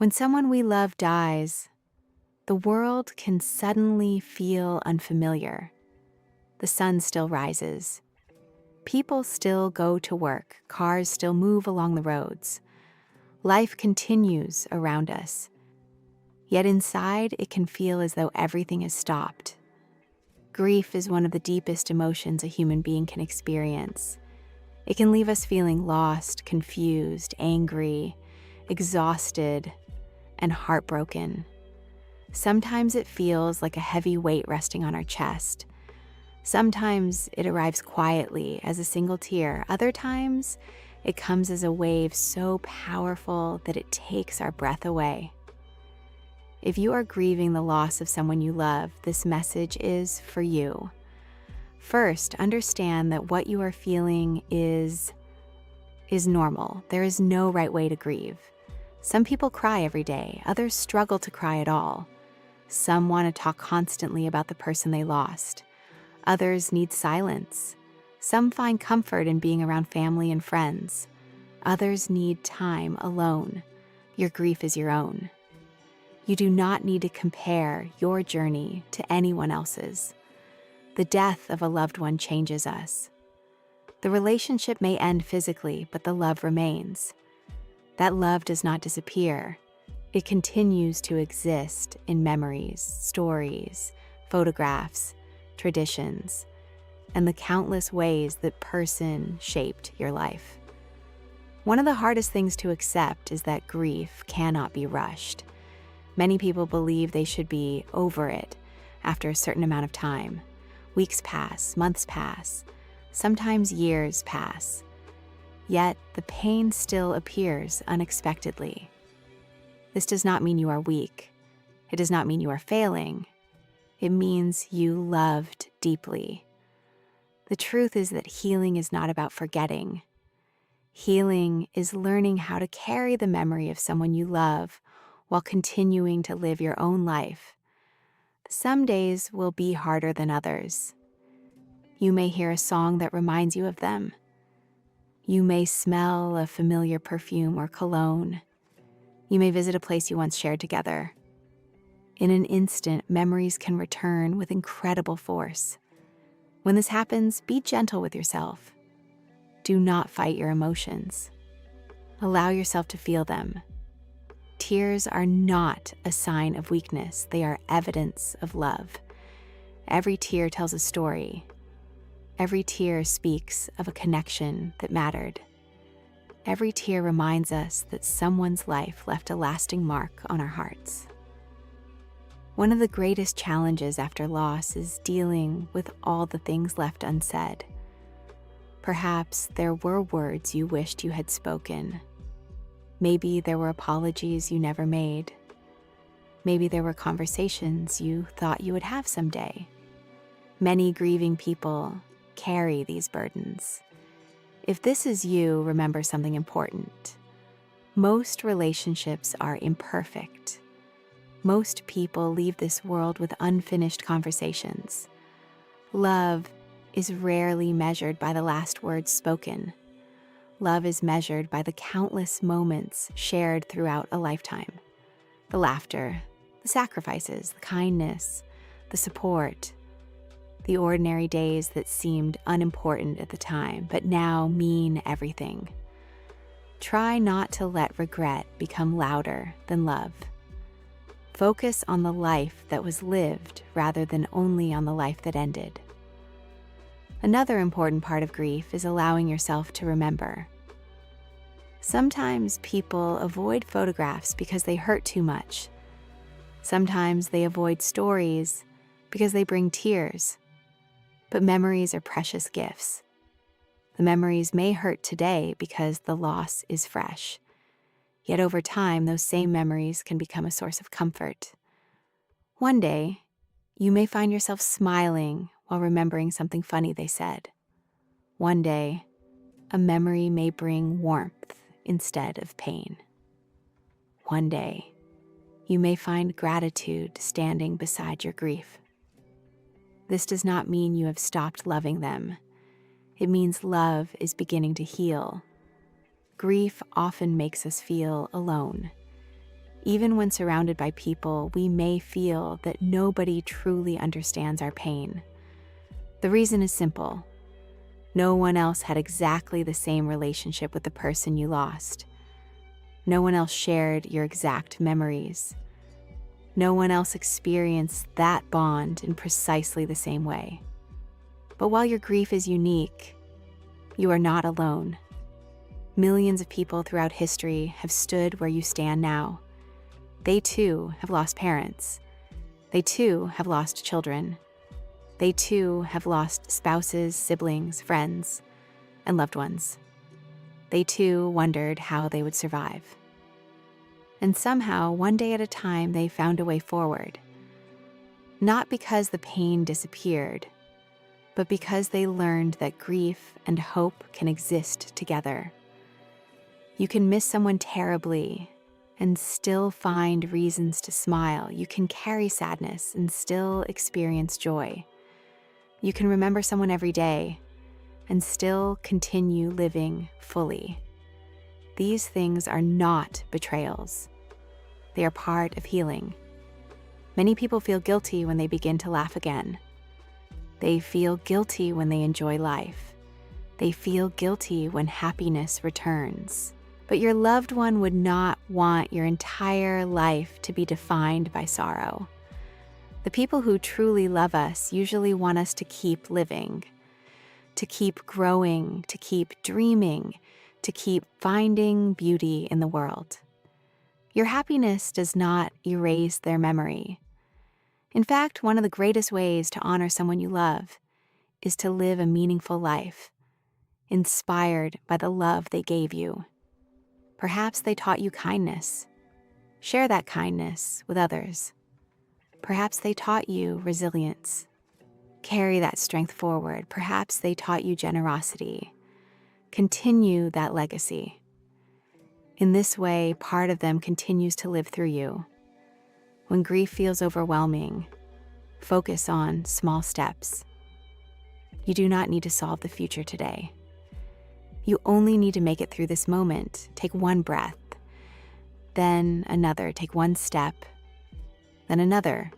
When someone we love dies, the world can suddenly feel unfamiliar. The sun still rises. People still go to work. Cars still move along the roads. Life continues around us. Yet inside, it can feel as though everything has stopped. Grief is one of the deepest emotions a human being can experience. It can leave us feeling lost, confused, angry, exhausted, and heartbroken. Sometimes it feels like a heavy weight resting on our chest. Sometimes it arrives quietly as a single tear. Other times, it comes as a wave so powerful that it takes our breath away. If you are grieving the loss of someone you love, this message is for you. First, understand that what you are feeling is normal. There is no right way to grieve. Some people cry every day. Others struggle to cry at all. Some want to talk constantly about the person they lost. Others need silence. Some find comfort in being around family and friends. Others need time alone. Your grief is your own. You do not need to compare your journey to anyone else's. The death of a loved one changes us. The relationship may end physically, but the love remains. That love does not disappear. It continues to exist in memories, stories, photographs, traditions, and the countless ways that person shaped your life. One of the hardest things to accept is that grief cannot be rushed. Many people believe they should be over it after a certain amount of time. Weeks pass, months pass, sometimes years pass. Yet the pain still appears unexpectedly. This does not mean you are weak. It does not mean you are failing. It means you loved deeply. The truth is that healing is not about forgetting. Healing is learning how to carry the memory of someone you love while continuing to live your own life. Some days will be harder than others. You may hear a song that reminds you of them. You may smell a familiar perfume or cologne. You may visit a place you once shared together. In an instant, memories can return with incredible force. When this happens, be gentle with yourself. Do not fight your emotions. Allow yourself to feel them. Tears are not a sign of weakness. They are evidence of love. Every tear tells a story. Every tear speaks of a connection that mattered. Every tear reminds us that someone's life left a lasting mark on our hearts. One of the greatest challenges after loss is dealing with all the things left unsaid. Perhaps there were words you wished you had spoken. Maybe there were apologies you never made. Maybe there were conversations you thought you would have someday. Many grieving people carry these burdens. If this is you, remember something important. Most relationships are imperfect. Most people leave this world with unfinished conversations. Love is rarely measured by the last words spoken. Love is measured by the countless moments shared throughout a lifetime. The laughter, the sacrifices, the kindness, the support, the ordinary days that seemed unimportant at the time, but now mean everything. Try not to let regret become louder than love. Focus on the life that was lived rather than only on the life that ended. Another important part of grief is allowing yourself to remember. Sometimes people avoid photographs because they hurt too much. Sometimes they avoid stories because they bring tears. But memories are precious gifts. The memories may hurt today because the loss is fresh. Yet over time, those same memories can become a source of comfort. One day, you may find yourself smiling while remembering something funny they said. One day, a memory may bring warmth instead of pain. One day, you may find gratitude standing beside your grief. This does not mean you have stopped loving them. It means love is beginning to heal. Grief often makes us feel alone. Even when surrounded by people, we may feel that nobody truly understands our pain. The reason is simple. No one else had exactly the same relationship with the person you lost. No one else shared your exact memories. No one else experienced that bond in precisely the same way. But while your grief is unique, you are not alone. Millions of people throughout history have stood where you stand now. They too have lost parents. They too have lost children. They too have lost spouses, siblings, friends, and loved ones. They too wondered how they would survive. And somehow, one day at a time, they found a way forward. Not because the pain disappeared, but because they learned that grief and hope can exist together. You can miss someone terribly and still find reasons to smile. You can carry sadness and still experience joy. You can remember someone every day and still continue living fully. These things are not betrayals. They are part of healing. Many people feel guilty when they begin to laugh again. They feel guilty when they enjoy life. They feel guilty when happiness returns. But your loved one would not want your entire life to be defined by sorrow. The people who truly love us usually want us to keep living, to keep growing, to keep dreaming, to keep finding beauty in the world. Your happiness does not erase their memory. In fact, one of the greatest ways to honor someone you love is to live a meaningful life, inspired by the love they gave you. Perhaps they taught you kindness. Share that kindness with others. Perhaps they taught you resilience. Carry that strength forward. Perhaps they taught you generosity. Continue that legacy. In this way, part of them continues to live through you. When grief feels overwhelming, focus on small steps. You do not need to solve the future today. You only need to make it through this moment. Take one breath, then another. Take one step, then another.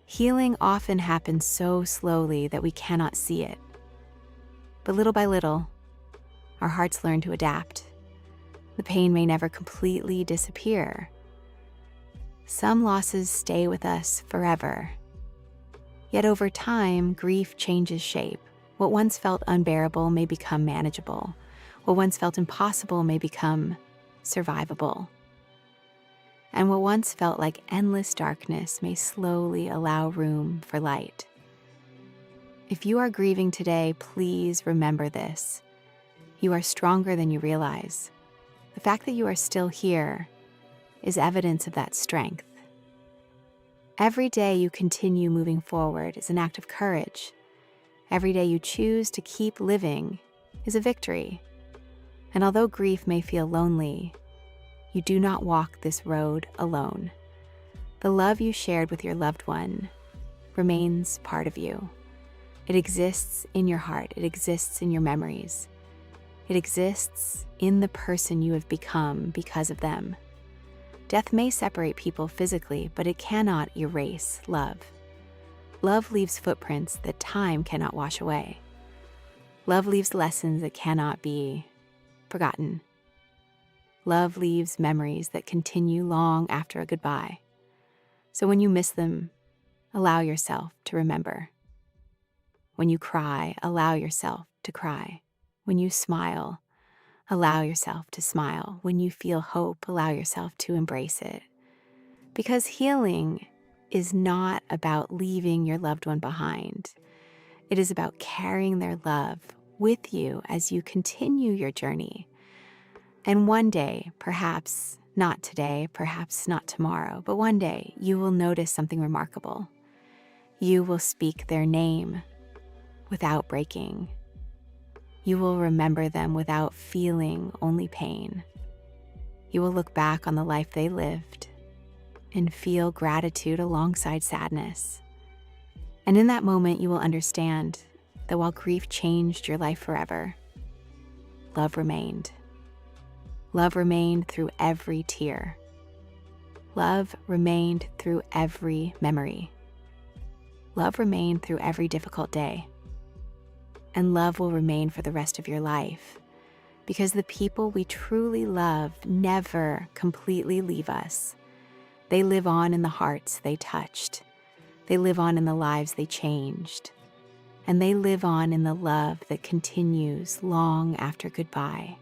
Healing often happens so slowly that we cannot see it. But little by little, our hearts learn to adapt. The pain may never completely disappear. Some losses stay with us forever. Yet over time, grief changes shape. What once felt unbearable may become manageable. What once felt impossible may become survivable. And what once felt like endless darkness may slowly allow room for light. If you are grieving today, please remember this. You are stronger than you realize. The fact that you are still here is evidence of that strength. Every day you continue moving forward is an act of courage. Every day you choose to keep living is a victory. And although grief may feel lonely, you do not walk this road alone. The love you shared with your loved one remains part of you. It exists in your heart. It exists in your memories. It exists in the person you have become because of them. Death may separate people physically, but it cannot erase love. Love leaves footprints that time cannot wash away. Love leaves lessons that cannot be forgotten. Love leaves memories that continue long after a goodbye. So when you miss them, allow yourself to remember. When you cry, allow yourself to cry. When you smile, allow yourself to smile. When you feel hope, allow yourself to embrace it. Because healing is not about leaving your loved one behind. It is about carrying their love with you as you continue your journey. And one day, perhaps not today, perhaps not tomorrow, but one day you will notice something remarkable. You will speak their name without breaking. You will remember them without feeling only pain. You will look back on the life they lived and feel gratitude alongside sadness. And in that moment, you will understand that while grief changed your life forever, love remained. Love remained through every tear. Love remained through every memory. Love remained through every difficult day. And love will remain for the rest of your life, because the people we truly love never completely leave us. They live on in the hearts they touched. They live on in the lives they changed. And they live on in the love that continues long after goodbye.